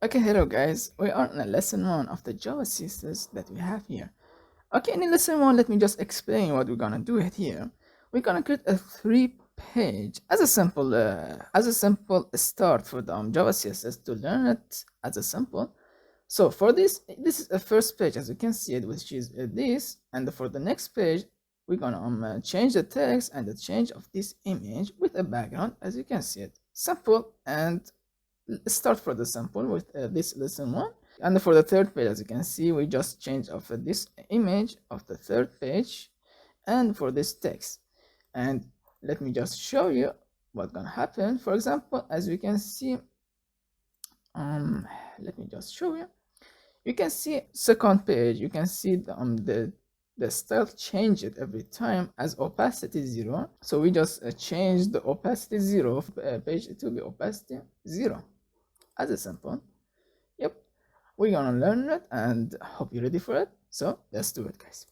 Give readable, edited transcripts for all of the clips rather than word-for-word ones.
Okay, hello guys. We are in lesson 1 of the Java CSS that we have here. Okay, in lesson 1, let me just explain what we're gonna do it here. We're gonna create a 3-page as a simple start for the Java CSS to learn it as a simple. So for this is a first page, as you can see it, which is this, and for the next page, we're gonna change the text and the change of this image with a background, as you can see it. Simple, and start for the sample with this lesson 1. And for the third page, as you can see, we just changed of this image of the third page and for this text. And let me just show you what's gonna happen. For example, as you can see, let me just show you. You can see second page, you can see the style change it every time as opacity 0. So we just change the opacity 0 page to be opacity 0 as a sample. Yep, we're gonna learn it and hope you're ready for it. So let's do it, guys.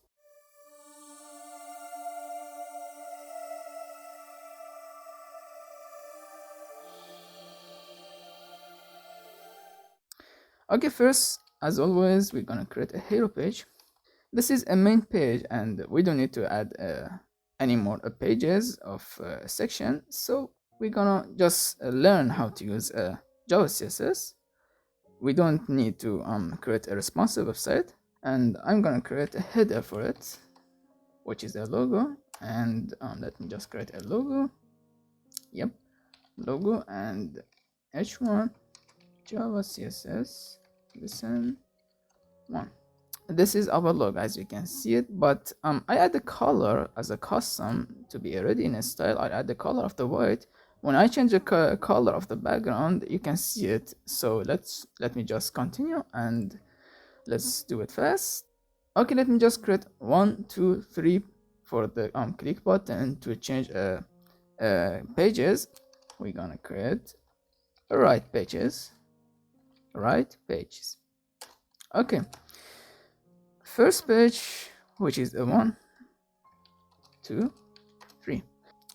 Okay, first, as always, we're gonna create a hero page. This is a main page, and we don't need to add any more pages of section. So we're gonna just learn how to use Java CSS. We don't need to create a responsive website, and I'm gonna create a header for it, which is a logo. And let me just create a logo. Yep, logo, and h1 Java CSS lesson 1. This is our logo, as you can see it, but I add the color as a custom to be already in a style. I add the color of the white. When I change the color of the background, you can see it. So let me just continue and let's do it fast. Okay, let me just create 1, 2, 3 for the click button to change pages. We're gonna create right pages. Okay, first page, which is a 1, 2, 3.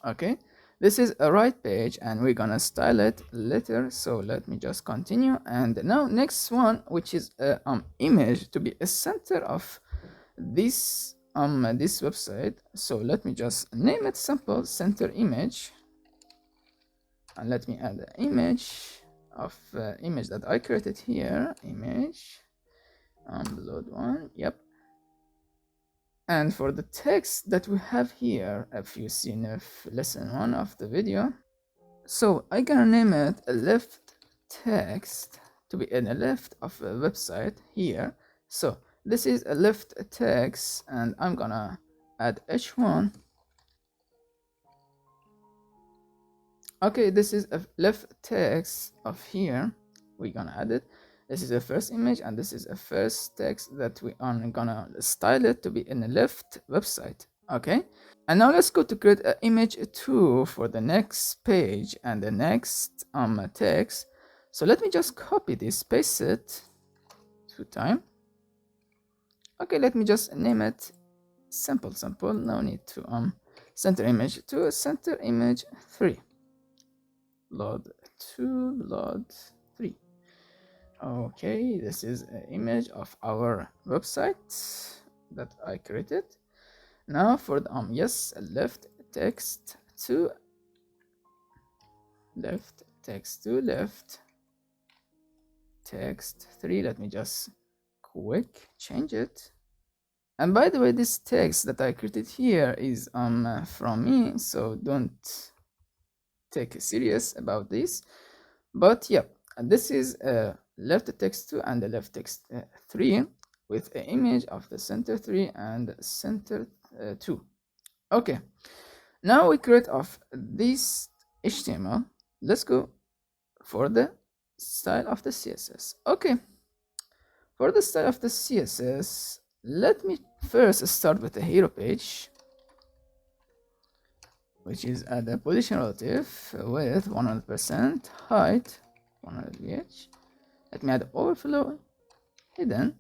Okay, this is a right page, and we're gonna style it later. So let me just continue. And now next one, which is a image to be a center of this this website. So let me just name it simple center image, and let me add the image of image that I created here, image load one. Yep. And for the text that we have here, if you see in lesson 1 of the video, so I gonna name it a left text to be in the left of a website here. So this is a left text, and I'm gonna add h1. Okay, this is a left text of here. We're gonna add it. This is the first image, and this is a first text that we are gonna style it to be in the left website. Okay, and now let's go to create an image 2 for the next page and the next text. So let me just copy this, paste it 2 times. Okay, let me just name it simple. No need to center image 2, center image 3. Load 2, load 3. Okay, this is an image of our website that I created. Now for the yes, left text to left, text to left, text 3. Let me just quick change it. And by the way, this text that I created here is from me, so don't take it serious about this. But yeah, this is left text 2 and the left text 3 with an image of the center 3 and center 2. Okay, now we create of this HTML. Let's go for the style of the CSS. Okay, for the style of the CSS, let me first start with the hero page, which is at the position relative with 100% height, 100 VH. Let me add overflow hidden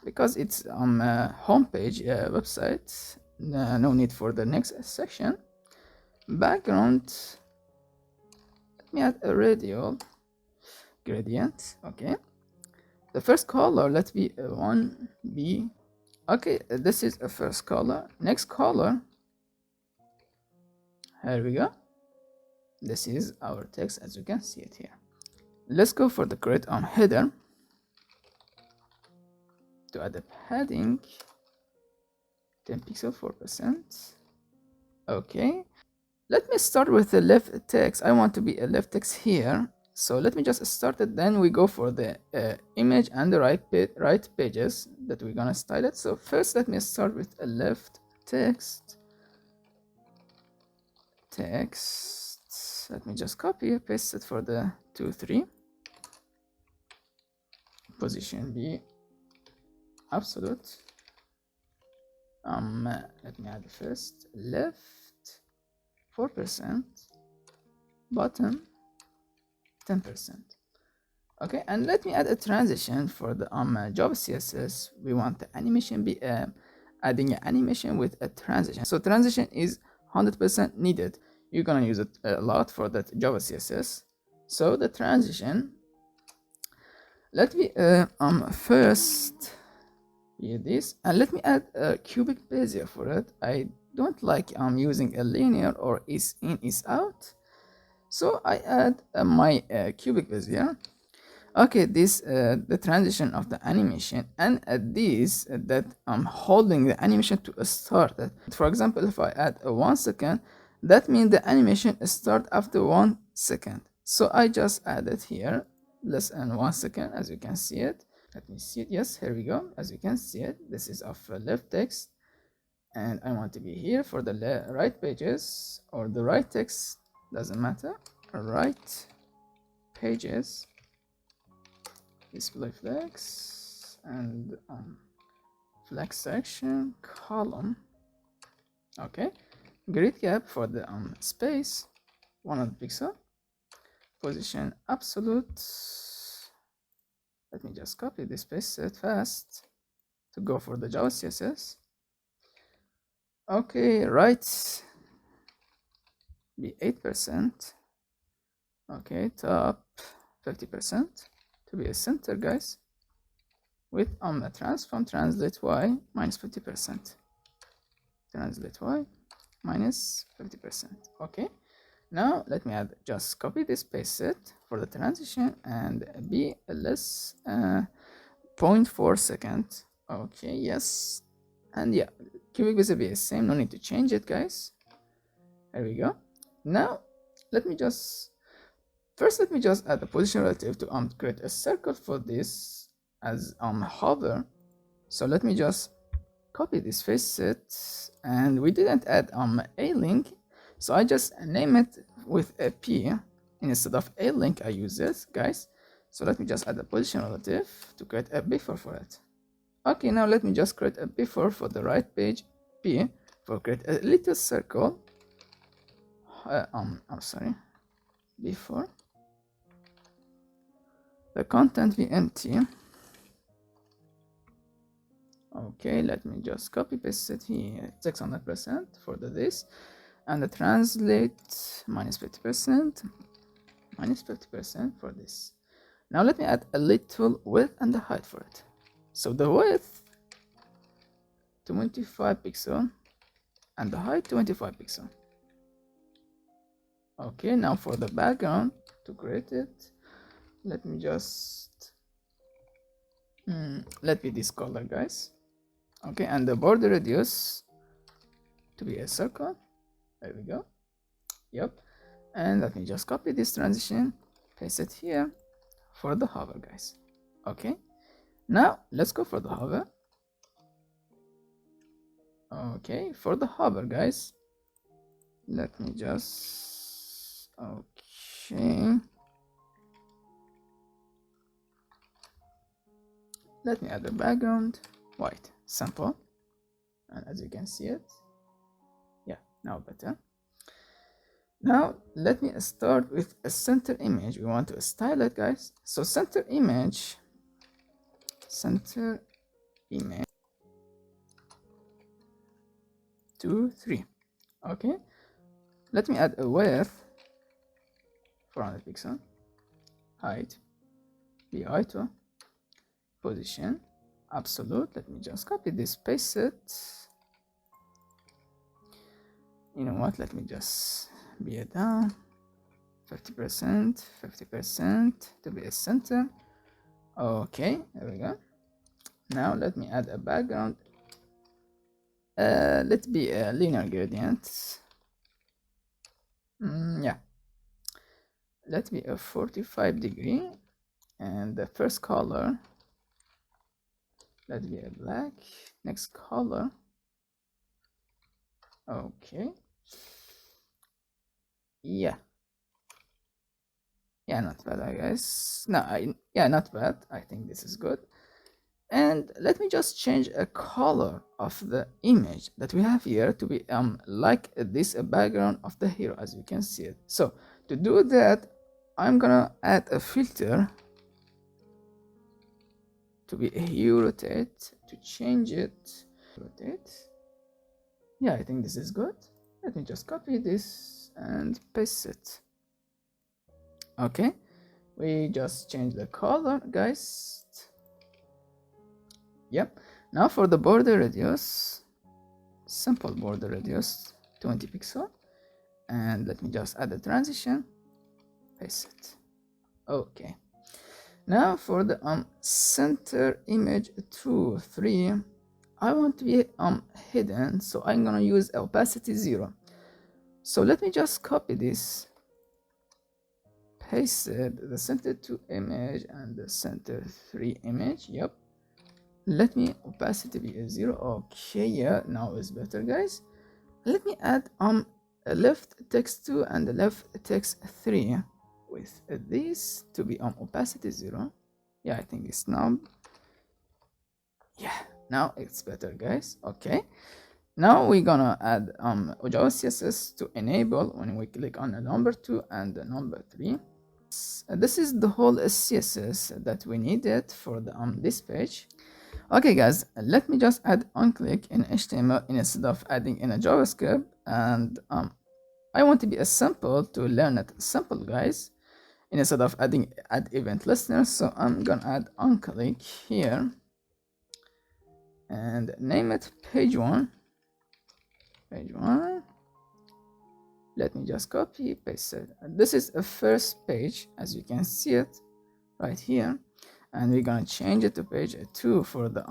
because it's on home page website. No need for the next section. Background, let me add a radial gradient. Okay, the first color, let be 1b. Okay, this is a first color. Next color, here we go. This is our text as you can see it here. Let's go for the create header. To add a padding, 10 pixel, 4%. Okay, let me start with the left text. I want to be a left text here, so let me just start it. Then we go for the image and the right pages that we're gonna style it. So first let me start with a left text. Let me just copy paste it for the 2 3 position B absolute. Let me add first left 4%, bottom 10%. Okay, and let me add a transition for the Java CSS. We want the animation be adding an animation with a transition. So transition is 100% needed. You're gonna use it a lot for that Java CSS. So the transition, let me first be this, and let me add a cubic bezier for it. I don't like using a linear or is in is out, so I add my cubic bezier. Okay, this the transition of the animation, and this that I'm holding the animation to start it. For example, if I add a 1 second, that means the animation start after 1 second. So I just add it here, less than 1 second, as you can see it. Let me see it. Yes, here we go. As you can see it, this is of left text, and I want to be here for the right pages or the right text, doesn't matter. Right pages, display flex, and flex section column. Okay, grid gap for the space 100 pixel, position absolute. Let me just copy this paste it fast to go for the Java CSS. Okay, right be 8%. Okay, top 50% to be a center, guys, with a transform translate y minus 50%. Translate y minus 50%. Okay, now let me add, just copy this paste it for the transition and be less 0.4 second. Okay, yes, and yeah, cubic bezier be the same, no need to change it, guys. There we go. Now let me just add a position relative to create a circle for this as hover. So let me just copy this facet, and we didn't add a link, so I just name it with a P instead of a link. I use this, guys. So let me just add a position relative to create a before for it. Okay, now let me just create a before for the right page P for create a little circle. I'm sorry, before the content be empty. Okay, let me just copy paste it here, 600% for the this, and the translate minus 50%, minus 50% for this. Now let me add a little width and the height for it. So the width 25 pixel and the height 25 pixel. Okay, now for the background to create it, let me just let me this color, guys. Okay, and the border radius to be a circle. There we go. Yep, and let me just copy this transition, paste it here for the hover, guys. Okay, now let's go for the hover. Okay, for the hover, guys, let me just let me add the background white, simple, and as you can see it, yeah, now better. Now let me start with a center image. We want to style it, guys. So center image 2 3. Okay, let me add a width 400 pixel, height pi2 position absolute. Let me just copy this, paste it. You know what, let me just be it down 50% to be a center. Okay, there we go. Now let me add a background. Let be a linear gradient. Yeah, let be a 45-degree, and the first color let be a black. Next color, okay, yeah, not bad, I guess. No, not bad. I think this is good. And let me just change a color of the image that we have here to be like this background of the hero, as you can see it. So to do that, I'm gonna add a filter to be a hue rotate to change it. Rotate. Yeah, I think this is good. Let me just copy this and paste it. Okay, we just change the color, guys. Yep. Now for the border radius, simple border radius 20 pixel, and let me just add a transition, paste it. Okay. Now for the center image 2 3, I want to be hidden, so I'm gonna use opacity 0. So let me just copy this, paste it, the center 2 image and the center 3 image. Yep. Let me opacity be a 0. Okay, yeah, now it's better, guys. Let me add a left text 2 and a left text 3 with this to be opacity 0. Yeah, I think it's now. Yeah, now it's better, guys. Okay, now we're gonna add Java CSS to enable when we click on the number 2 and the number 3. This is the whole CSS that we needed for the this page. Okay, guys, let me just add onClick in HTML instead of adding in a JavaScript, and I want to be as simple to learn it simple, guys, instead of adding add event listener. So I'm gonna add onClick here and name it page1. Let me just copy paste it. This is a first page, as you can see it right here, and we're gonna change it to page 2 for the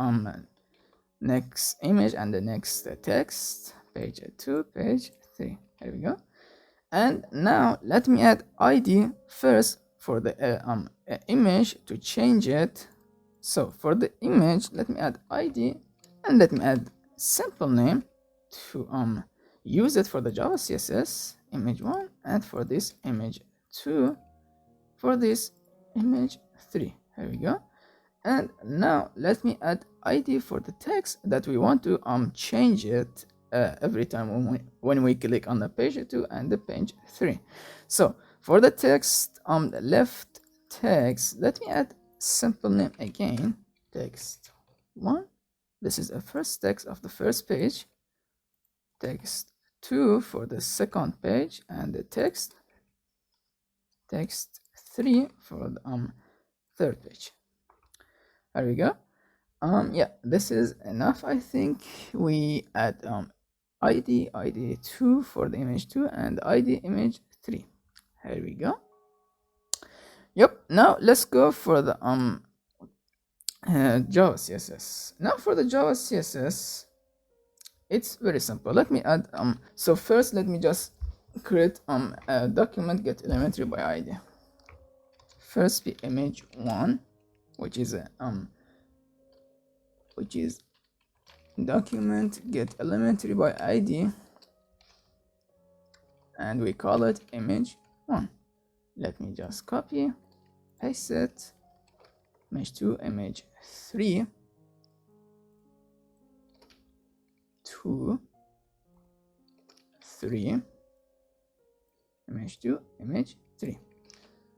next image and the next text. Page 2, page 3. Here we go. And now let me add ID first for the image to change it. So for the image, let me add ID and let me add simple name to use it for the Java CSS image 1, and for this image 2, for this image 3. Here we go. And now let me add ID for the text that we want to change it every time when we click on the page 2 and the page 3. So for the text, the left text, let me add simple name again, text 1. This is the first text of the first page. Text 2 for the second page, and the text 3 for the third page. There we go. Yeah, this is enough. I think we add ID 2 for the image 2 and ID image 3. Here we go. Yep. Now let's go for the Java CSS. Now for the Java CSS, it's very simple. Let me add so first let me just create a document get elementary by ID. First be image 1, which is document get elementary by ID, and we call it image 1. Let me just copy, paste it, image 2, image 3, 2, 3, image 2, image 3.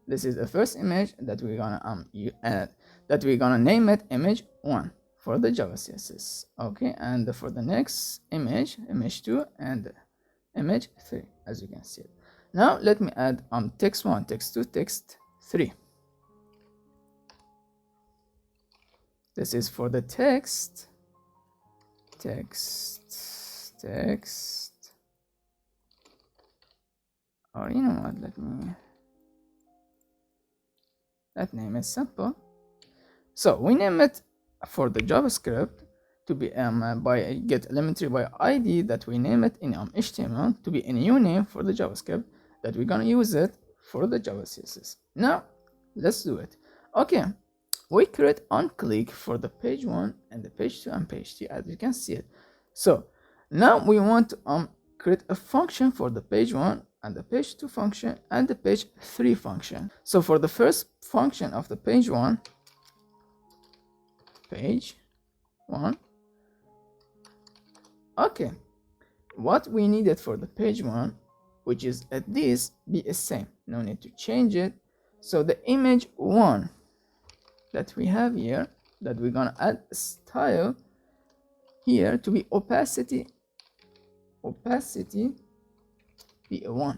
This is the first image that we're gonna name it image 1 for the Java CSS. Okay, and for the next image 2 and image 3, as you can see it. Now let me add text 1, text 2, text 3. This is for the text, or you know what, let name it simple. So we name it for the JavaScript to be by get elementary by ID, that we name it in HTML to be a new name for the JavaScript that we're gonna use it for the Java CSS. Now let's do it. Okay, we create on click for the page 1 and the page 2 and page 3, as you can see it. So now we want to create a function for the page 1 and the page 2 function and the page 3 function. So for the first function of the page 1, okay, what we needed for the page 1, which is at this, be the same, no need to change it. So the image 1 that we have here, that we're gonna add style here to be opacity be a 1.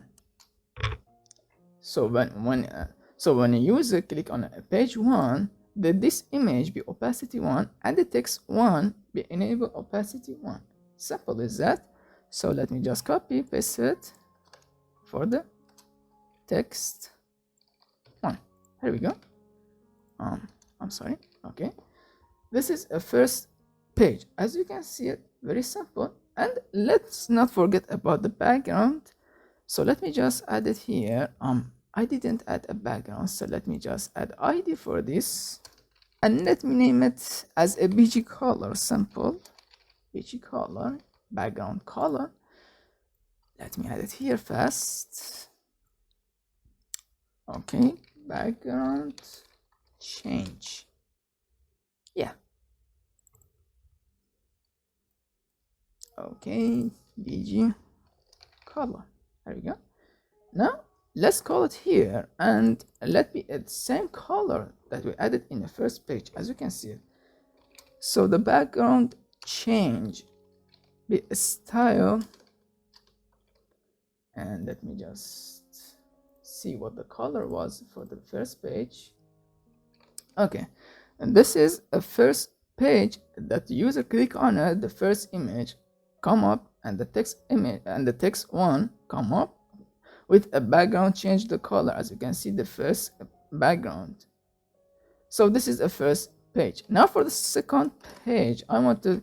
So when a user click on a page 1, this image be opacity 1 and the text 1 be enable opacity 1. Simple as that. So let me just copy paste it for the text 1. Here we go. I'm sorry. Okay, this is a first page, as you can see it, very simple. And let's not forget about the background. So let me just add it here. I didn't add a background, so let me just add ID for this, and let me name it as a BG color. Simple BG color, background color. Let me add it here fast. Okay, background change. Yeah. Okay, BG color. There we go. Now let's call it here, and let me add the same color that we added in the first page, as you can see it. So the background change be style, and let me just see what the color was for the first page. Okay, and this is a first page that the user click on it, the first image come up, and the text image and the text 1 come up with a background change the color, as you can see the first background. So this is the first page. Now for the second page, I want the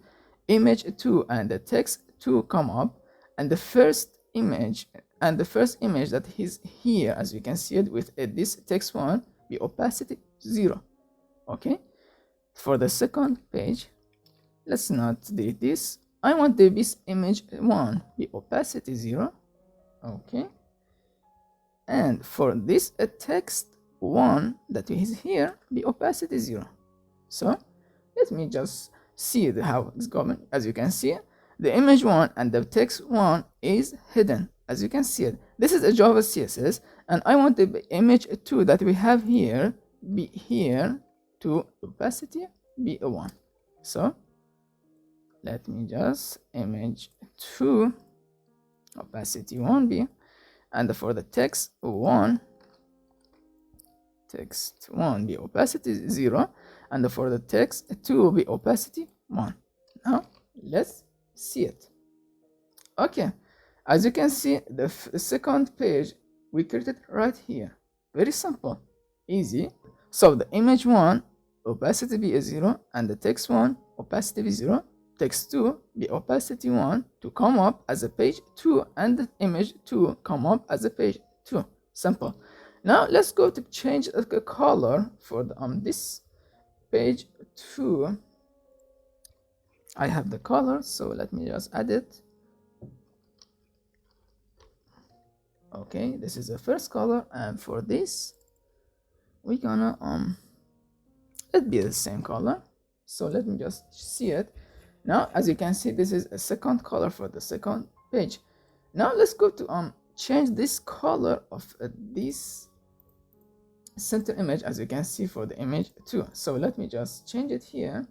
image 2 and the text 2 come up, and the first image that is here, as you can see it, with this text 1 be opacity 0. Okay, for the second page, let's not delete this. I want this image 1 be opacity 0. Okay, and for this text 1 that is here be opacity 0. So let me just see how it's going. As you can see, the image 1 and the text 1 is hidden, as you can see it. This is a Java CSS, and I want the image 2 that we have here be here to opacity be a 1. So let me just image 2 opacity 1 be, and for the text 1 be opacity 0, and for the text 2 be opacity 1. Now let's see it. Okay, as you can see, the second page we created right here. Very simple, easy. So the image 1 opacity be a 0, and the text 1 opacity be 0, text 2 be opacity 1 to come up as a page 2, and the image 2 come up as a page 2. Simple. Now let's go to change the color for the, this page 2. I have the color, so let me just add it. Okay, this is the first color, and for this we're gonna it be the same color. So let me just see it. Now as you can see, this is a second color for the second page. Now let's go to change this color of this center image, as you can see, for the image 2. So let me just change it here.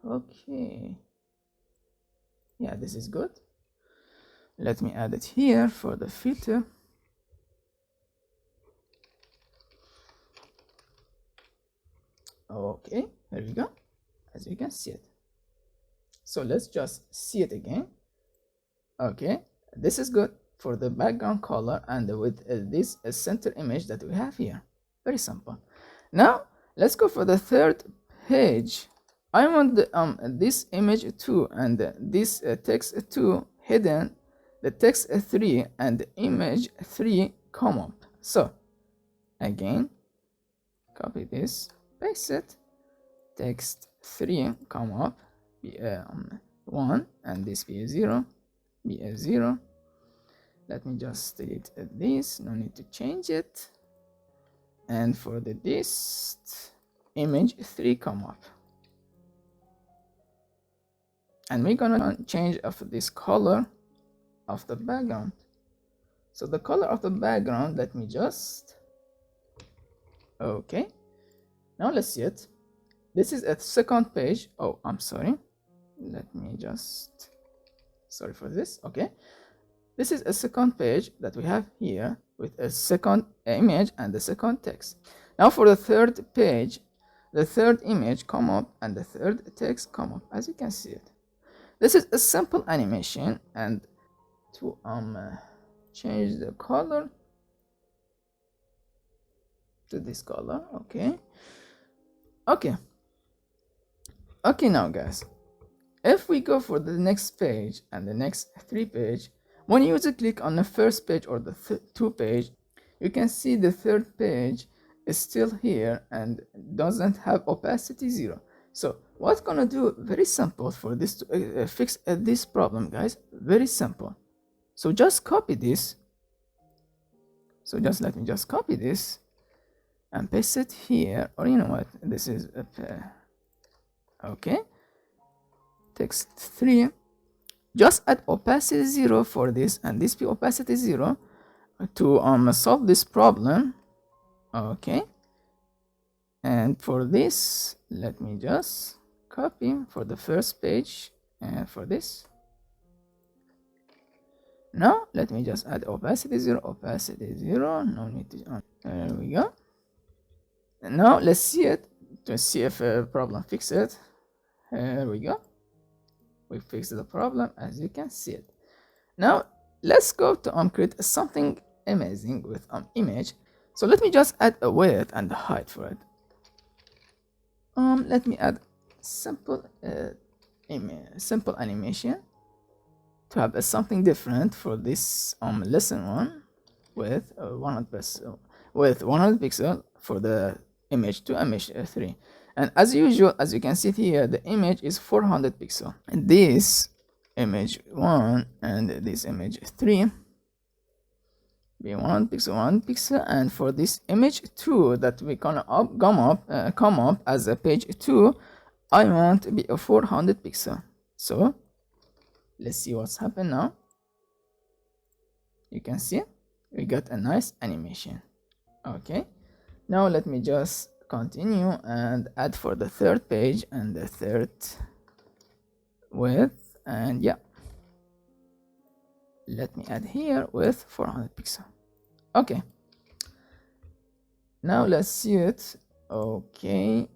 Okay, yeah, this is good. Let me add it here for the filter. Okay, here we go, as you can see it. So let's just see it again. Okay, this is good for the background color and with this center image that we have here. Very simple. Now let's go for the third page. I want this image 2 and this text 2 hidden, the text 3 and the image 3 come up. So again, copy this, paste it, text 3 come up, be 1 and this be a 0, be a 0. Let me just delete this, no need to change it. And for the dist, image 3 come up. And we're gonna change of this color of the background. So the color of the background, let me just, okay, now let's see it. This is a second page. Oh, I'm sorry, let me just, sorry for this. Okay, this is a second page that we have here with a second image and the second text. Now for the third page, the third image come up and the third text come up, as you can see it. This is a simple animation, and to change the color to this color. Okay, now guys, if we go for the next page and the next 3 page, when you click on the first page or the 2 page, you can see the third page is still here and doesn't have opacity 0. So what's gonna do, very simple for this to fix this problem, guys, very simple. So just copy this. So just let me just copy this and paste it here, or you know what, this is okay, text 3, just add opacity 0 for this and this be opacity 0 to solve this problem. Okay, and for this, let me just copy for the first page and for this. Now let me just add opacity 0, no need to, there we go. And now let's see it to see if a problem fix it. Here we go, we fixed the problem, as you can see it. Now let's go to create something amazing with image. So let me just add a width and a height for it. Let me add simple simple animation to have something different for this lesson 1 with 100 pixel for the image 2, image 3. And as usual, as you can see here, the image is 400 pixel, and this image 1 and this image 3 be 1 pixel, and for this image 2 that we gonna come up as a page 2, I want to be a 400 pixel. So let's see what's happened now. You can see we got a nice animation. Okay, now let me just continue and add for the third page and the third width, and yeah, let me add here with 400 pixel. Okay, now let's see it. Okay,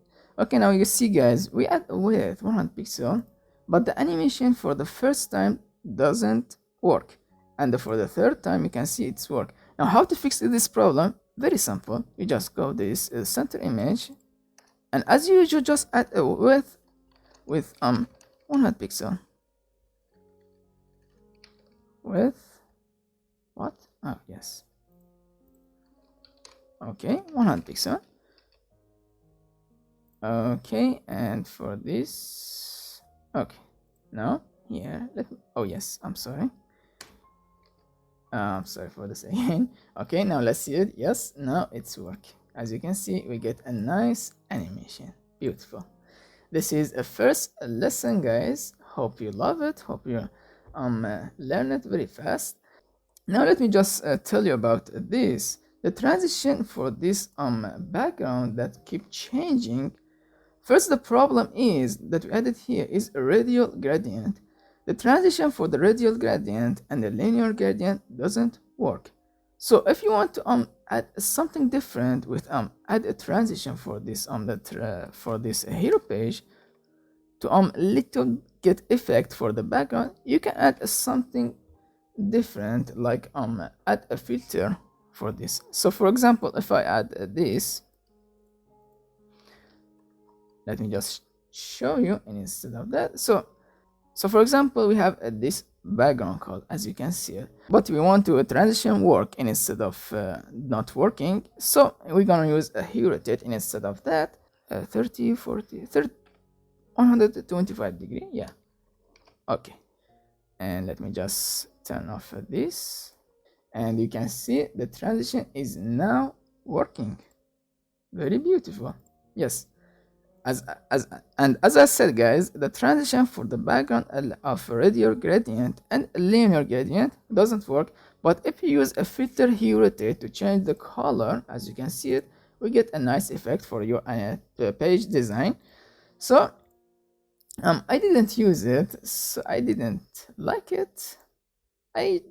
now you see, guys, we add width 100 pixel, but the animation for the first time doesn't work, and for the third time you can see it's work. Now how to fix this problem? Very simple. You just go this center image, and as usual, just add a width with 100 pixel. With what? Oh yes. Okay, 100 pixel. Okay, and for this, okay, now here, let me, oh yes, I'm sorry. Sorry for this again. Okay, now let's see it. Yes, now it's working. As you can see, we get a nice animation. Beautiful. This is a first lesson, guys. Hope you love it. Hope you learn it very fast. Now let me just tell you about this. The transition for this background that keep changing. First, the problem is that we added here is a radial gradient. The transition for the radial gradient and the linear gradient doesn't work. So if you want to add something different with add a transition for this for this hero page to little get effect for the background, you can add something different, like add a filter for this. So for example, if I add this, let me just show you, and instead of that, so for example, we have this background color, as you can see it, but we want to transition work instead of not working, so we're gonna use a hue rotate instead of that. 30 40 30 125 degree, yeah, okay. And let me just turn off this, and you can see the transition is now working. Very beautiful. Yes, as I said, guys, the transition for the background of radial gradient and linear gradient doesn't work, but if you use a filter hue rotate to change the color, as you can see it, we get a nice effect for your page design. So I didn't use it, so I didn't like it. I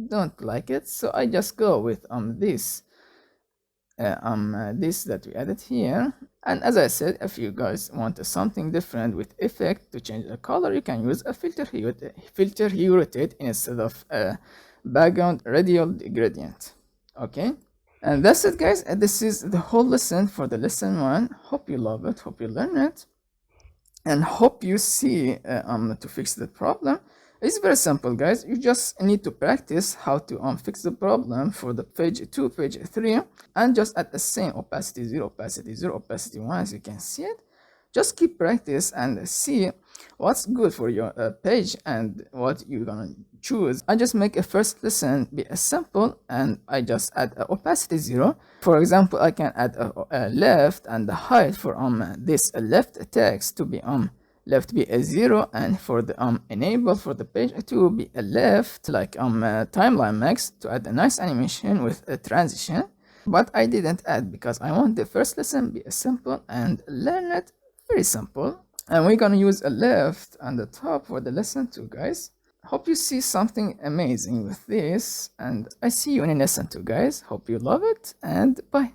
don't like it, so I just go with this this that we added here. And as I said, if you guys want something different with effect to change the color, you can use a filter hue rotate instead of a background radial gradient. Okay, and that's it, guys. This is the whole lesson for the lesson 1. Hope you love it, hope you learn it, and hope you see to fix the problem. It's very simple, guys. You just need to practice how to fix the problem for the page 2, page 3, and just at the same opacity 0, opacity 0, opacity 1, as you can see it. Just keep practice and see what's good for your page and what you're gonna choose. I just make a first lesson be simple, and I just add opacity 0. For example, I can add a left and the height for this left text to be left be a 0, and for the enable for the page to be a left, like timeline max, to add a nice animation with a transition. But I didn't add because I want the first lesson be simple and learn it very simple. And we're gonna use a left on the top for the lesson 2, guys. Hope you see something amazing with this, and I see you in lesson 2, guys. Hope you love it, and bye.